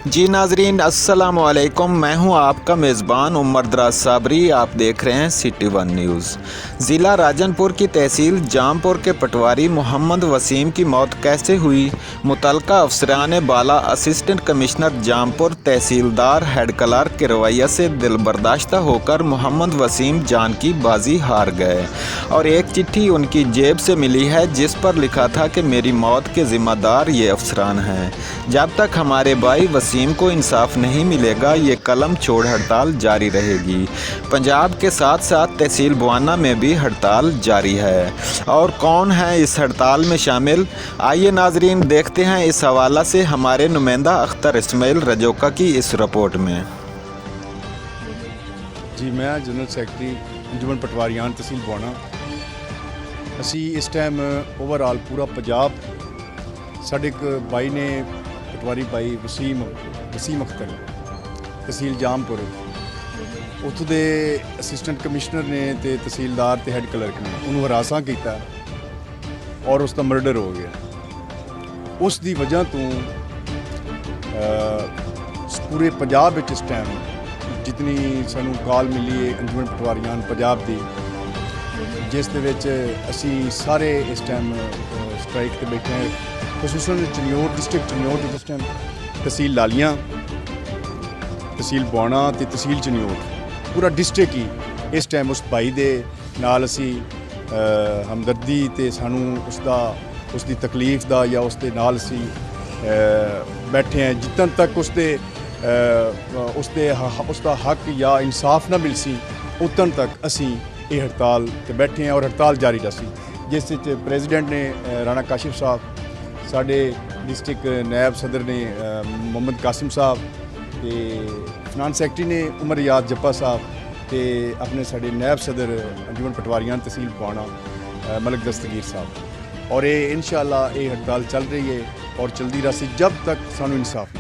जी नाजरीन अस्सलाम वालेकुम, मैं हूं आपका मेज़बान उमर दराज साबरी। आप देख रहे हैं सिटी वन न्यूज़। ज़िला राजनपुर की तहसील जामपुर के पटवारी मोहम्मद वसीम की मौत कैसे हुई, मुतलका अफसरान बाला असिस्टेंट कमिश्नर जामपुर तहसीलदार हेड क्लार्क के रवैया से दिलबर्दाश्ता होकर मोहम्मद वसीम जान की बाजी हार गए और एक चिट्ठी उनकी जेब से मिली है जिस पर लिखा था कि मेरी मौत के ज़िम्मेदार ये अफसरान हैं। जब तक हमारे भाई वसीम को इंसाफ नहीं मिलेगा ये कलम छोड़ हड़ताल जारी रहेगी। पंजाब के साथ साथ तहसील बवाना में भी हड़ताल जारी है। और कौन है इस हड़ताल में शामिल, आइए नाजरीन देखते हैं इस हवाला से हमारे नुमाइंदा अख्तर इस्माइल रजौका की इस रिपोर्ट में। जी मैं जनरल सैकटरी अंजुमन पटवारियान तहसील बवाना। असी इस टाइम ओवरऑल पूरा पंजाब साढ़े एक भाई ने पटवारी भाई वसीम अख्तर तहसील जामपुर उत्थों के असिस्टेंट कमिश्नर ने ते तहसीलदार ते हैड क्लर्क ने उन्होंने हरासा किया और उसका मर्डर हो गया। उस दी वजह तो पूरे पंजाब विच इस टाइम जितनी सानू कॉल मिली है अंजुमन पटवारियान पंजाब की, जिस दे विच असी सारे इस टाइम स्ट्राइक ते बैठे हैं। खसूसन चन्योट डिस्ट्रिक्ट चन्योट इस टाइम तहसील लालियां तहसील बवाना ते तहसील चन्योट पूरा डिस्ट्रिक्ट ही इस टाइम उस भाई दे नाल असी हमदर्दी ते सानू उसकी तकलीफ दा या उसके नाल असी बैठे हैं जितन तक उसका हक या इंसाफ ना मिल सी उतन तक असी ये हड़ताल ते बैठे हैं और हड़ताल जारी रसी। जिस प्रेजिडेंट ने राणा काशिफ साहब, साढ़े डिस्ट्रिक्ट नायब सदर ने मोहम्मद कासिम साहब, ते फिनांस सैकटरी ने उमर याद जप्पा साहब, ते अपने साढ़े नायब सदर अंजुमन पटवारियान तहसील बवाना मलिक दस्तगीर साहब। और ये इंशाअल्लाह ये हड़ताल चल रही है और चलती रही जब तक सानू इंसाफ